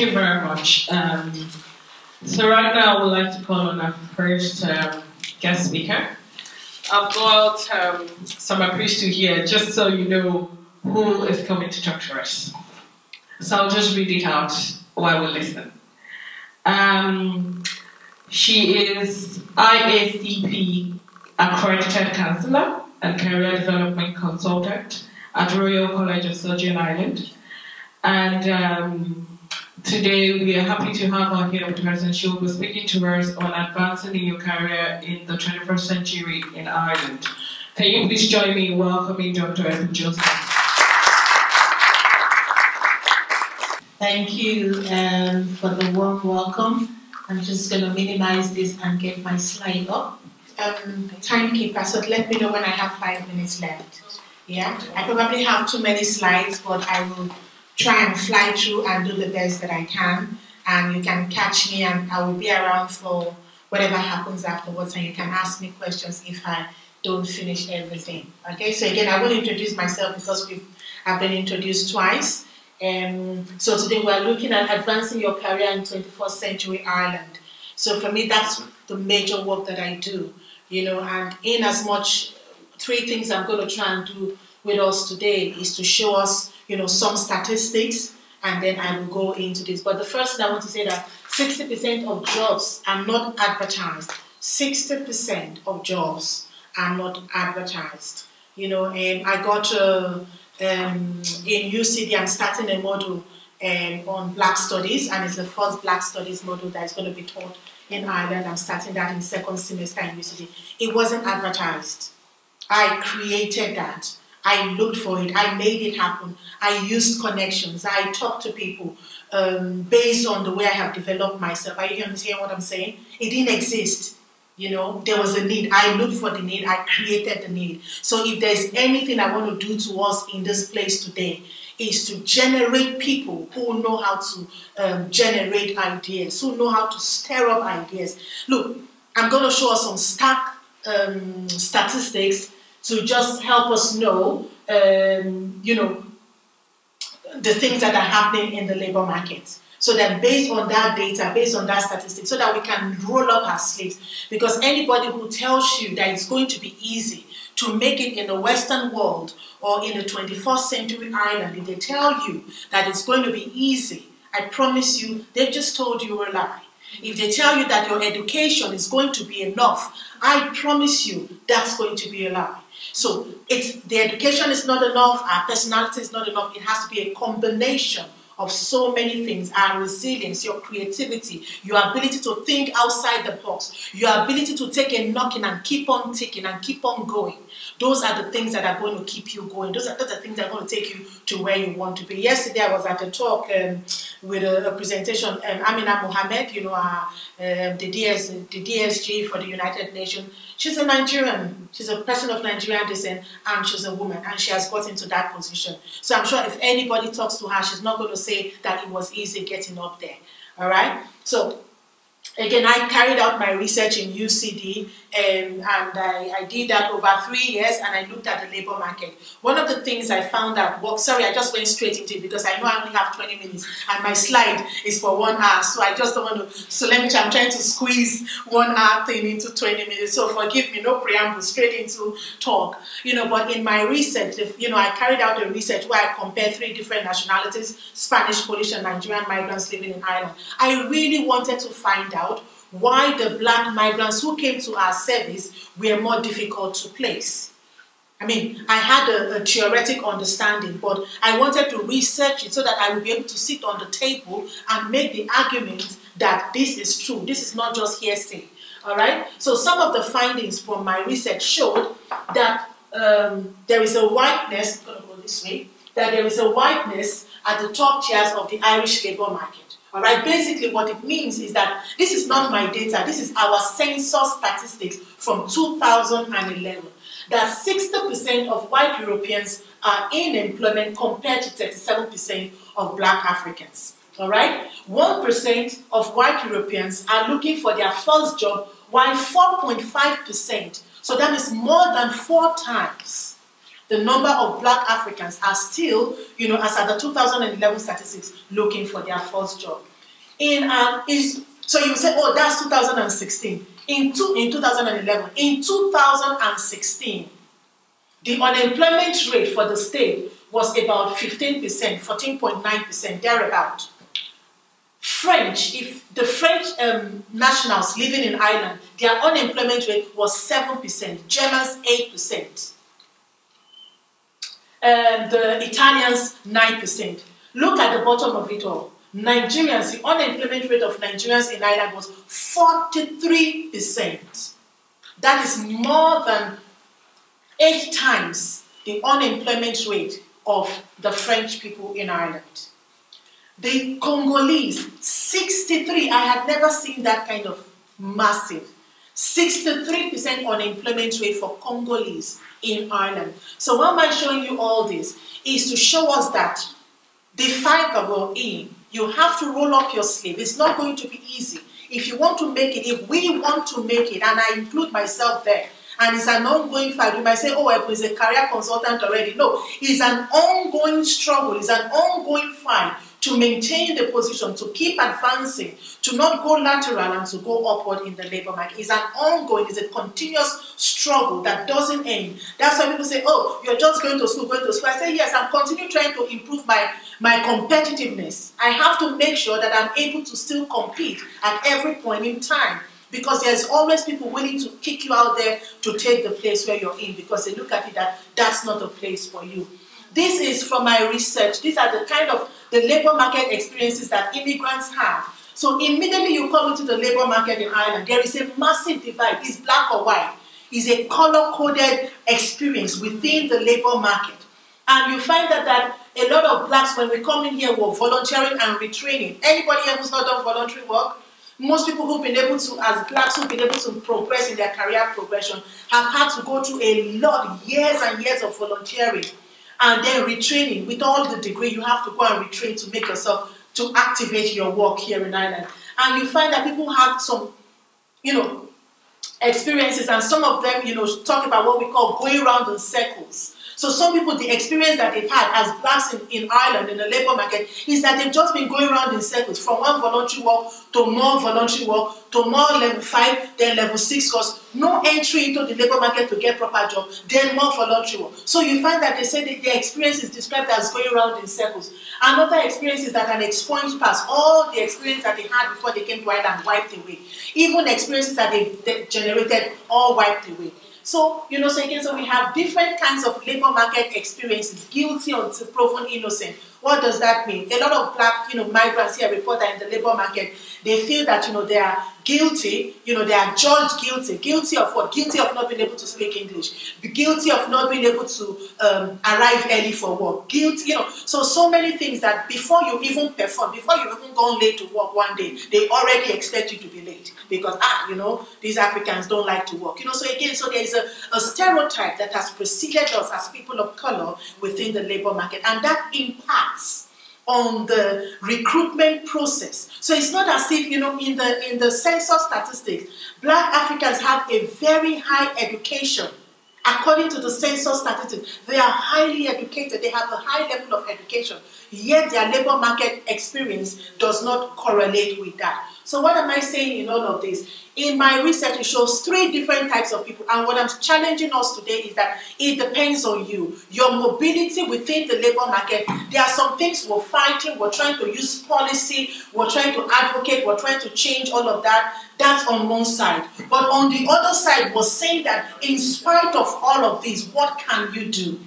you very much. So right now, I would like to call on our first guest speaker. I've got some priest here, just so you know who is coming to talk to us. So I'll just read it out while we listen. She is IACP accredited counselor and career development consultant at Royal College of Surgery Ireland. And today we are happy to have her here with us, and she will be speaking to us on advancing in your career in the 21st century in Ireland. Can you please join me in welcoming Dr. Epi Joseph? Thank you for the warm welcome. I'm just going to minimize this and get my slide up. Timekeeper, so let me know when I have 5 minutes left. Yeah, I probably have too many slides, but I will try and fly through and do the best that I can. And you can catch me, and I will be around for whatever happens afterwards, and you can ask me questions if I don't finish everything. Okay, so again, I will introduce myself because I've been introduced twice. So today we're looking at advancing your career in 21st century Ireland. So for me, that's the major work that I do, you know, and in as much, 3 things I'm going to try and do with us today is to show us, you know, some statistics, and then I will go into this. But the first thing I want to say that 60% of jobs are not advertised. 60% of jobs are not advertised. You know, I got in UCD, I'm starting a module on Black Studies, and it's the first Black Studies module that is going to be taught in Ireland. I'm starting that in 2nd semester in UCD. It wasn't advertised. I created that. I looked for it. I made it happen. I used connections. I talked to people based on the way I have developed myself. Are you understand what I'm saying? It didn't exist. You know, there was a need. I looked for the need. I created the need. So if there's anything I want to do to us in this place today, is to generate people who know how to generate ideas, who know how to stir up ideas. Look, I'm going to show us some statistics to just help us know, you know, the things that are happening in the labor market. So that based on that data, based on that statistic, so that we can roll up our sleeves. Because anybody who tells you that it's going to be easy to make it in the Western world or in the 21st century Ireland, if they tell you that it's going to be easy, I promise you, they've just told you a lie. If they tell you that your education is going to be enough, I promise you that's going to be a lie. So the education is not enough, our personality is not enough. It has to be a combination of so many things: our resilience, your creativity, your ability to think outside the box, your ability to take a knocking and keep on ticking and keep on going. Those are the things that are going to keep you going. Those are the things that are going to take you to where you want to be. Yesterday I was at a talk with a presentation, Amina Mohammed, you know, the DSG for the United Nations. She's a Nigerian. She's a person of Nigerian descent, and she's a woman, and she has got into that position. So I'm sure if anybody talks to her, she's not going to say that it was easy getting up there. All right? So again, I carried out my research in UCD, and I did that over 3 years, and I looked at the labor market. One of the things I found out, well, sorry, I just went straight into it because I know I only have 20 minutes, and my slide is for 1 hour, so I just don't want to, so let me try, I'm trying to squeeze 1 hour thing into 20 minutes, so forgive me, no preamble, straight into talk. You know, but in my research, you know, I carried out a research where I compared 3 different nationalities: Spanish, Polish, and Nigerian migrants living in Ireland. I really wanted to find out why the Black migrants who came to our service were more difficult to place. I mean, I had a theoretic understanding, but I wanted to research it so that I would be able to sit on the table and make the argument that this is true. This is not just hearsay. All right? So some of the findings from my research showed that there is a whiteness, I'm going to go this way, that there is a whiteness at the top tiers of the Irish labor market. All right, basically what it means is that this is not my data, this is our census statistics from 2011. That 60% of white Europeans are in employment compared to 37% of Black Africans. All right, 1% of white Europeans are looking for their first job, while 4.5%, so that is more than 4 times the number of Black Africans are still, you know, as at the 2011 statistics, looking for their first job. So you say, oh, that's 2016. In 2011, in 2016, the unemployment rate for the state was about 15%, 14.9%, thereabout. If the French nationals living in Ireland, their unemployment rate was 7%, Germans 8%, the Italians 9%. Look at the bottom of it all. Nigerians, the unemployment rate of Nigerians in Ireland was 43%. That is more than 8 times the unemployment rate of the French people in Ireland. The Congolese, 63. I had never seen that kind of massive. 63% unemployment rate for Congolese in Ireland. So why am I showing you all this? Is to show us that the fight that we're in, you have to roll up your sleeve. It's not going to be easy. If you want to make it, if we want to make it, and I include myself there, and it's an ongoing fight. You might say, oh, I was a career consultant already. No, it's an ongoing struggle. It's an ongoing fight to maintain the position, to keep advancing, to not go lateral and to go upward in the labor market. It's an ongoing, it's a continuous struggle that doesn't end. That's why people say, oh, you're just going to school, going to school. I say, yes, I'm continuing trying to improve my competitiveness. I have to make sure that I'm able to still compete at every point in time, because there's always people willing to kick you out there to take the place where you're in, because they look at it that that's not the place for you. This is from my research. These are the kind of the labor market experiences that immigrants have. So immediately you come into the labor market in Ireland, there is a massive divide. It's black or white. It's a color-coded experience within the labor market. And you find that a lot of blacks, when we come in here, were volunteering and retraining. Anybody here who's not done voluntary work? Most people who've been able to, as blacks who've been able to progress in their career progression, have had to go through a lot, years and years of volunteering. And then retraining. With all the degree, you have to go and retrain to make yourself, to activate your work here in Ireland. And you find that people have some, experiences, and some of them, talk about what we call going around in circles. So some people, the experience that they've had as blacks in Ireland, in the labor market, is that they've just been going around in circles, from one voluntary work to more voluntary work, to more level 5, then level 6 course, no entry into the labor market to get proper job, then more voluntary work. So you find that they say that their experience is described as going around in circles. Another experience is that an expunged past, all the experience that they had before they came to Ireland wiped away. Even the experiences that they generated, all wiped away. So, so we have different kinds of labor market experiences, guilty until proven innocent. What does that mean? A lot of black, migrants here report that in the labor market, they feel that, they are guilty, they are judged guilty. Guilty of what? Guilty of not being able to speak English. Guilty of not being able to arrive early for work. Guilty, so many things that before you even perform, before you even go late to work one day, they already expect you to be late. Because, these Africans don't like to work. So there is a stereotype that has preceded us as people of color within the labor market. And that impacts on the recruitment process. So it's not as if, in the census statistics, black Africans have a very high education. According to the census statistics, they are highly educated. They have a high level of education. Yet their labor market experience does not correlate with that. So what am I saying in all of this? In my research, it shows 3 different types of people. And what I'm challenging us today is that it depends on you. Your mobility within the labor market, there are some things we're fighting, we're trying to use policy, we're trying to advocate, we're trying to change all of that. That's on one side. But on the other side, we're saying that in spite of all of this, what can you do?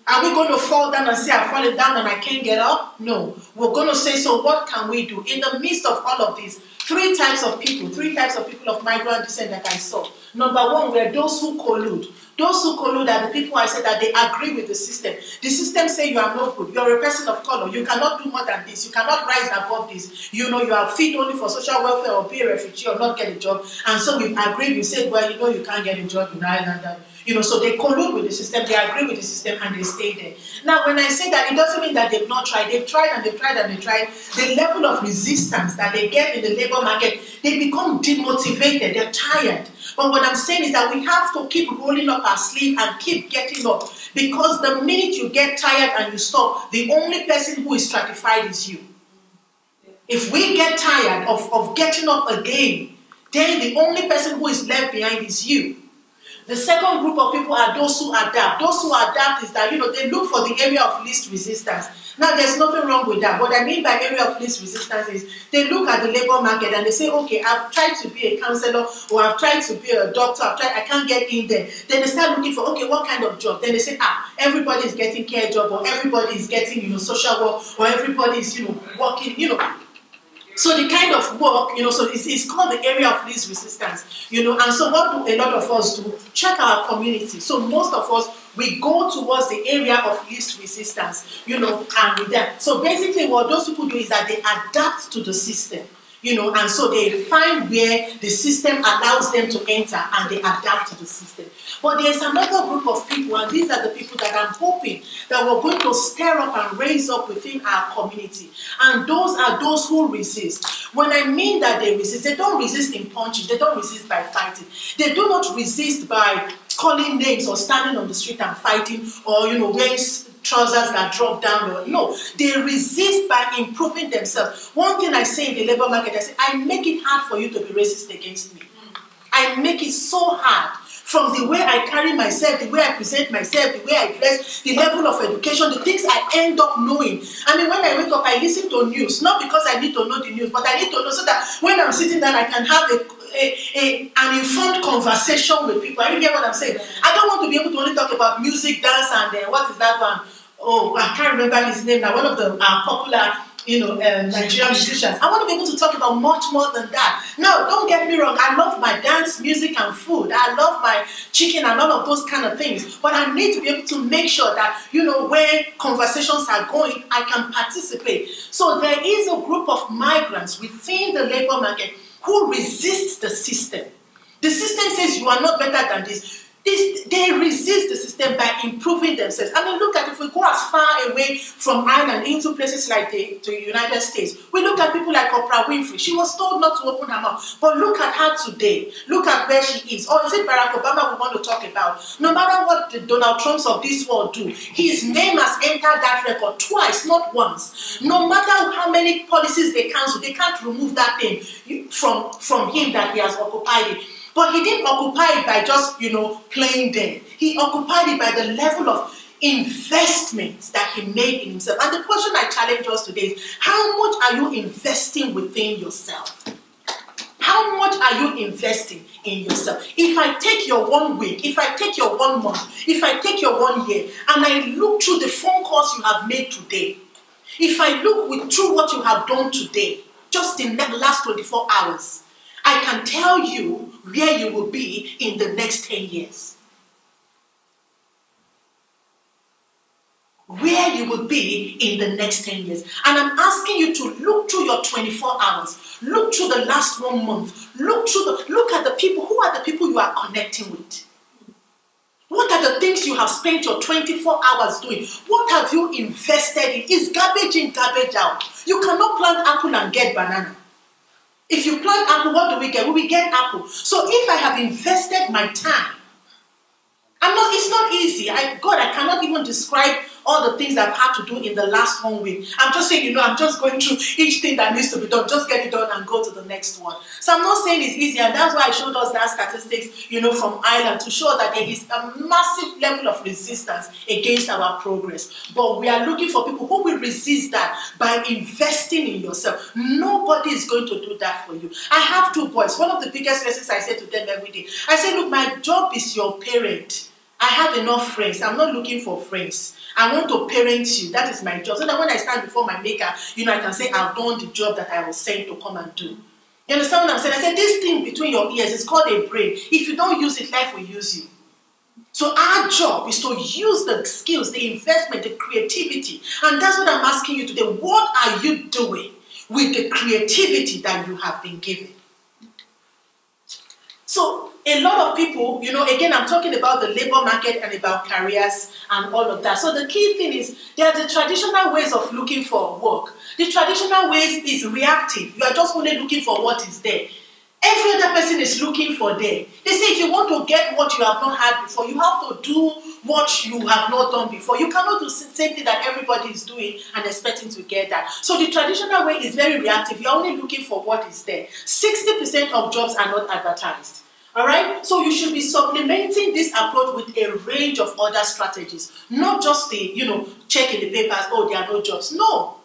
Are we going to fall down and say, I've fallen down and I can't get up? No. We're going to say, so what can we do? In the midst of all of this, 3 types of people of migrant descent that I saw. Number 1 were those who collude. Those who collude are the people I said that they agree with the system. The system say you are not good. You're a person of color. You cannot do more than this. You cannot rise above this. You are fit only for social welfare or be a refugee or not get a job. And so we've agreed. We said, well, you can't get a job in Ireland. So they collude with the system, they agree with the system, and they stay there. Now, when I say that, it doesn't mean that they've not tried. They've tried and they've tried and they've tried. The level of resistance that they get in the labor market, they become demotivated, they're tired. But what I'm saying is that we have to keep rolling up our sleeve and keep getting up. Because the minute you get tired and you stop, the only person who is stratified is you. If we get tired of getting up again, then the only person who is left behind is you. The second group of people are those who adapt. Those who adapt is that, they look for the area of least resistance. Now, there's nothing wrong with that. What I mean by area of least resistance is they look at the labor market and they say, okay, I've tried to be a counselor or I've tried to be a doctor, I can't get in there. Then they start looking for, okay, what kind of job? Then they say, everybody is getting care job, or everybody is getting, social work, or everybody is, working, So the kind of work, so it's called the area of least resistance, and so what do a lot of us do? Check our community. So most of us, we go towards the area of least resistance, and with that. So basically what those people do is that they adapt to the system, and so they find where the system allows them to enter and they adapt to the system. But there's another group of people, and these are the people that I'm hoping that we're going to stir up and raise up within our community. And those are those who resist. When I mean that they resist, they don't resist in punching, they don't resist by fighting. They do not resist by calling names or standing on the street and fighting, or wearing trousers that drop down. No, they resist by improving themselves. One thing I say in the labor market, I say, I make it hard for you to be racist against me. I make it so hard. From the way I carry myself, the way I present myself, the way I dress, the level of education, the things I end up knowing. I mean, when I wake up, I listen to news, not because I need to know the news, but I need to know so that when I'm sitting down, I can have an informed conversation with people. You get what I'm saying? I don't want to be able to only talk about music, dance, and what is that one? Oh, I can't remember his name now. One of the popular Nigerian musicians. I want to be able to talk about much more than that. No, don't get me wrong. I love my dance, music, and food. I love my chicken and all of those kind of things. But I need to be able to make sure that, where conversations are going, I can participate. So there is a group of migrants within the labor market who resist the system. The system says you are not better than this. They resist the system by improving themselves. I mean, look at, if we go as far away from Ireland into places like the United States, we look at people like Oprah Winfrey. She was told not to open her mouth. But look at her today. Look at where she is. Or is it Barack Obama we want to talk about? No matter what the Donald Trumps of this world do, his name has entered that record twice, not once. No matter how many policies they cancel, they can't remove that thing from him that he has occupied it. But he didn't occupy it by just, playing dead. He occupied it by the level of investment that he made in himself. And the question I challenge us today is, how much are you investing within yourself? How much are you investing in yourself? If I take your 1 week, if I take your 1 month, if I take your 1 year, and I look through the phone calls you have made today, if I look through what you have done today, just in the last 24 hours, I can tell you where you will be in the next 10 years. Where you will be in the next 10 years. And I'm asking you to look through your 24 hours. Look through the last 1 month. Look at the people. Who are the people you are connecting with? What are the things you have spent your 24 hours doing? What have you invested in? Is garbage in, garbage out? You cannot plant apple and get banana. If you plant apple, what do we get? We get apple. So if I have invested my time, it's not easy. I cannot even describe all the things I've had to do in the last 1 week. I'm just saying, I'm just going through each thing that needs to be done. Just get it done and go to the next one. So I'm not saying it's easy, and that's why I showed us that statistics, from Ireland, to show that there is a massive level of resistance against our progress. But we are looking for people who will resist that by investing in yourself. Nobody is going to do that for you. I have 2 boys. One of the biggest lessons I say to them every day, I say, look, my job is your parent. I have enough friends. I'm not looking for friends. I want to parent you. That is my job. So that when I stand before my maker, I can say, I've done the job that I was sent to come and do. You understand what I'm saying? I said, this thing between your ears is called a brain. If you don't use it, life will use you. So our job is to use the skills, the investment, the creativity. And that's what I'm asking you today. What are you doing with the creativity that you have been given? So a lot of people, again, I'm talking about the labor market and about careers and all of that. So the key thing is, there are the traditional ways of looking for work. The traditional ways is reactive. You are just only looking for what is there. Every other person is looking for there. They say if you want to get what you have not had before, you have to do what you have not done before. You cannot do the same thing that everybody is doing and expecting to get that. So the traditional way is very reactive. You're only looking for what is there. 60% of jobs are not advertised. All right? So you should be supplementing this approach with a range of other strategies. Not just the, check in the papers, oh, there are no jobs. No.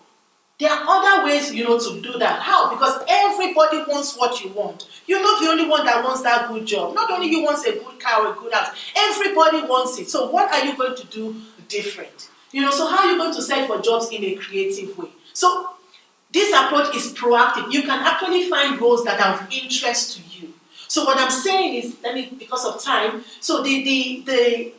There are other ways, to do that. How? Because everybody wants what you want. You're not the only one that wants that good job. Not only you want a good car or a good house. Everybody wants it. So what are you going to do different? So how are you going to search for jobs in a creative way? So this approach is proactive. You can actually find roles that are of interest to you. So what I'm saying is, because of time, so the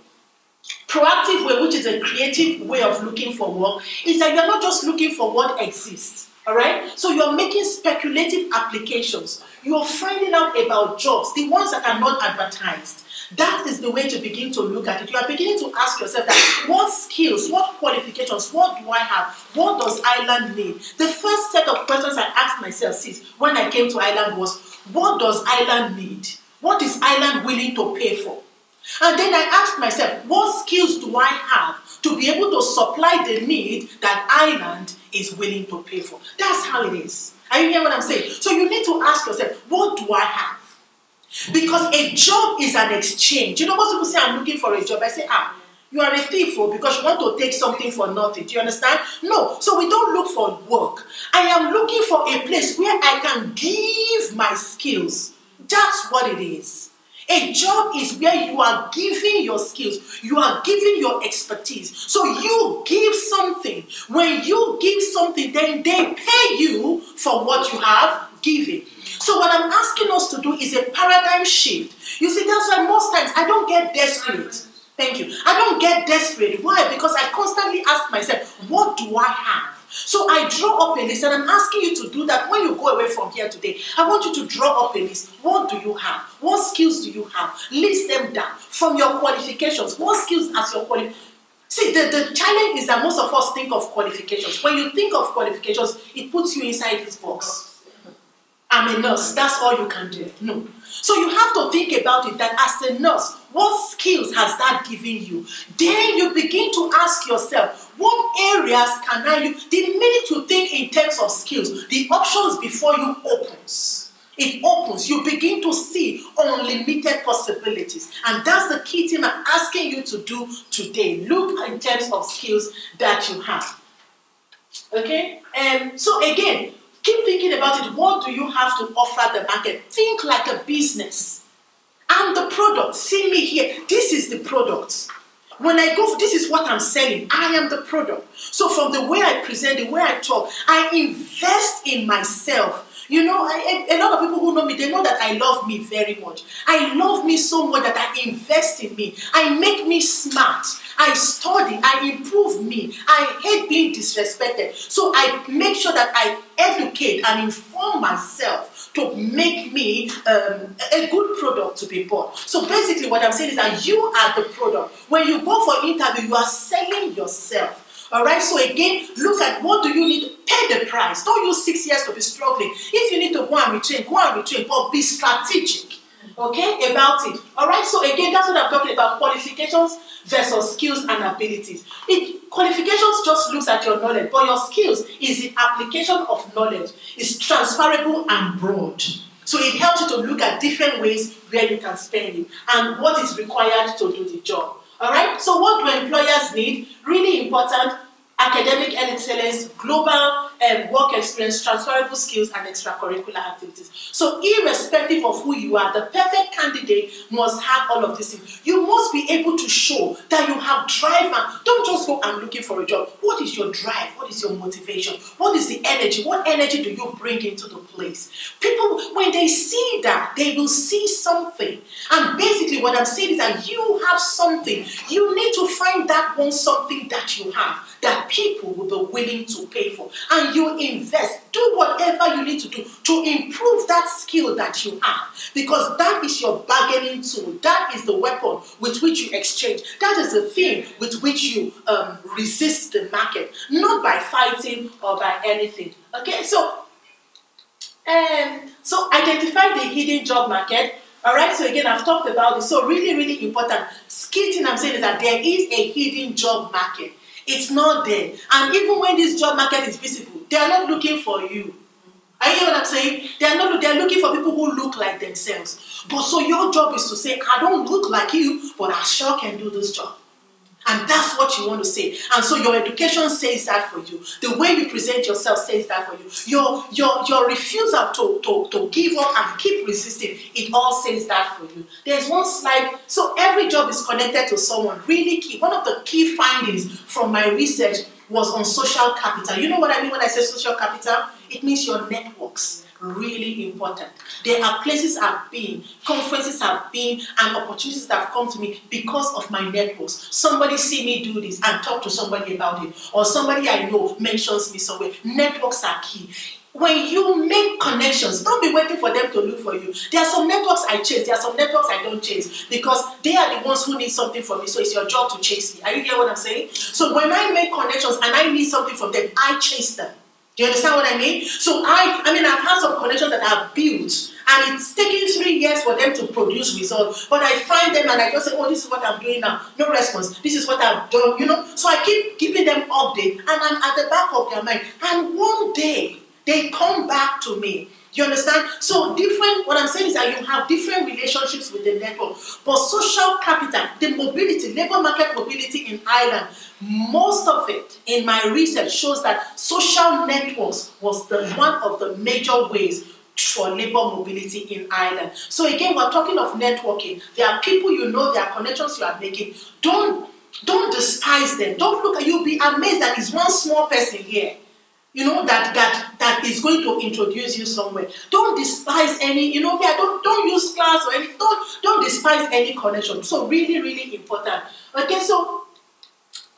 proactive way, which is a creative way of looking for work, is that you're not just looking for what exists, all right? So you're making speculative applications. You're finding out about jobs, the ones that are not advertised. That is the way to begin to look at it. You are beginning to ask yourself that what skills, what qualifications, what do I have? What does Ireland need? The first set of questions I asked myself when I came to Ireland was, what does Ireland need? What is Ireland willing to pay for? And then I asked myself, what skills do I have to be able to supply the need that Ireland is willing to pay for? That's how it is. Are you hearing what I'm saying? So you need to ask yourself, what do I have? Because a job is an exchange. Most people say, I'm looking for a job. I say, you are a thief because you want to take something for nothing. Do you understand? No. So we don't look for work. I am looking for a place where I can give my skills. That's what it is. A job is where you are giving your skills. You are giving your expertise. So you give something. When you give something, then they pay you for what you have given. So what I'm asking us to do is a paradigm shift. You see, that's why most times I don't get desperate. Thank you. I don't get desperate. Why? Because I constantly ask myself, what do I have? So I draw up a list, and I'm asking you to do that when you go away from here today. I want you to draw up a list. What do you have? What skills do you have? List them down from your qualifications. What skills as your qualifications? See, the challenge is that most of us think of qualifications. When you think of qualifications, it puts you inside this box. I'm a nurse. That's all you can do. No. So you have to think about it that as a nurse, what skills has that given you? Then you begin to ask yourself, what areas can I use? The minute you think in terms of skills, the options before you opens. It opens. You begin to see unlimited possibilities. And that's the key thing I'm asking you to do today. Look in terms of skills that you have. Okay? So again, keep thinking about it. What do you have to offer the market? Think like a business. I'm the product. See me here. This is the product. When I go, this is what I'm selling. I am the product. So from the way I present, the way I talk, I invest in myself. A lot of people who know me, they know that I love me very much. I love me so much that I invest in me. I make me smart. I study. I improve me. I hate being disrespected. So I make sure that I educate and inform myself to make me a good product to be bought. So basically what I'm saying is that you are the product. When you go for interview, you are selling yourself. All right, so again, look at what do you need. Pay the price. Don't use 6 years to be struggling. If you need to go and retrain, but be strategic, okay, about it. All right, so again, that's what I'm talking about, qualifications versus skills and abilities. Qualifications just looks at your knowledge, but your skills is the application of knowledge. It's transferable and broad. So it helps you to look at different ways where you can spend it and what is required to do the job. All right, so what do employers need? Really important: academic excellence, global work experience, transferable skills, and extracurricular activities. So irrespective of who you are, the perfect candidate must have all of these things. You must be able to show that you have drive, and don't just go and looking for a job. What is your drive? What is your motivation? What is the energy? What energy do you bring into the place? People, when they see that, they will see something. And basically what I'm saying is that you have something. You need to find that one something that you have that people will be willing to pay for. And you invest. Do whatever you need to do to improve that skill that you have. Because that is your bargaining tool. That is the weapon with which you exchange. That is the thing with which you resist the market. Not by fighting or by anything. Okay, so identify the hidden job market. All right, so again, I've talked about this. So really, really important. Key thing I'm saying is that there is a hidden job market. It's not there. And even when this job market is visible, they are not looking for you. Are you hear what I'm saying? They're looking for people who look like themselves. But so your job is to say, I don't look like you, but I sure can do this job. And that's what you want to say. And so your education says that for you. The way you present yourself says that for you. Your refusal to give up and keep resisting, it all says that for you. There's one slide. So every job is connected to someone. Really key. One of the key findings from my research was on social capital. You know what I mean when I say social capital? It means your networks. Really important. There are places I've been, conferences I've been, and opportunities that have come to me because of my networks. Somebody see me do this and talk to somebody about it, or somebody I know mentions me somewhere. Networks are key. When you make connections, don't be waiting for them to look for you. There are some networks I chase, there are some networks I don't chase, because they are the ones who need something from me, so it's your job to chase me. Are you hearing what I'm saying? So when I make connections and I need something from them, I chase them. Do you understand what I mean? So I've had some connections that I've built, and it's taken 3 years for them to produce results. But I find them and I just say, oh, this is what I'm doing now. No response. This is what I've done, you know. So I keep keeping them updated, and I'm at the back of their mind. And one day, they come back to me. You understand? So what I'm saying is that you have different relationships with the network. But social capital, the mobility, labor market mobility in Ireland, most of it in my research shows that social networks was one of the major ways for labor mobility in Ireland. So again, we're talking of networking. There are people you know, there are connections you are making. Don't despise them. Don't look at you, be amazed that it's one small person here, you know, that is going to introduce you somewhere. Don't despise any, you know, don't use class or anything. Don't despise any connection. So really, really important. Okay, so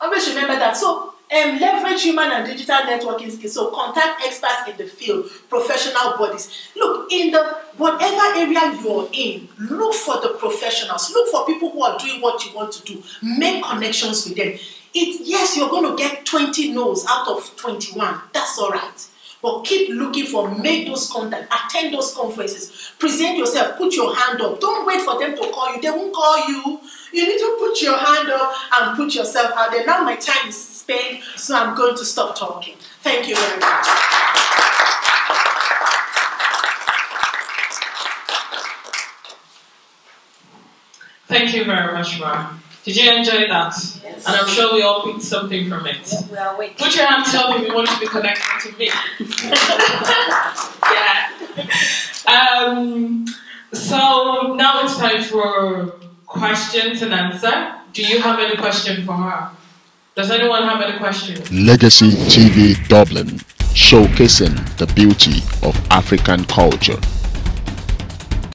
always remember that. So leverage human and digital networking skills. So contact experts in the field, professional bodies. Look, in whatever area you're in, look for the professionals. Look for people who are doing what you want to do. Make connections with them. Yes, you're going to get 20 no's out of 21. That's all right. But keep looking make those contacts, attend those conferences, present yourself, put your hand up. Don't wait for them to call you. They won't call you. You need to put your hand up and put yourself out there. Now my time is spent, so I'm going to stop talking. Thank you very much. Thank you very much, Ma. Did you enjoy that? Yes. And I'm sure we all picked something from it. Well, wait. Put your hands up if you want to be connected to me. Yeah. So now it's time for questions and answer. Do you have any question for her? Does anyone have any questions? LegacyTV Dublin, showcasing the beauty of African culture.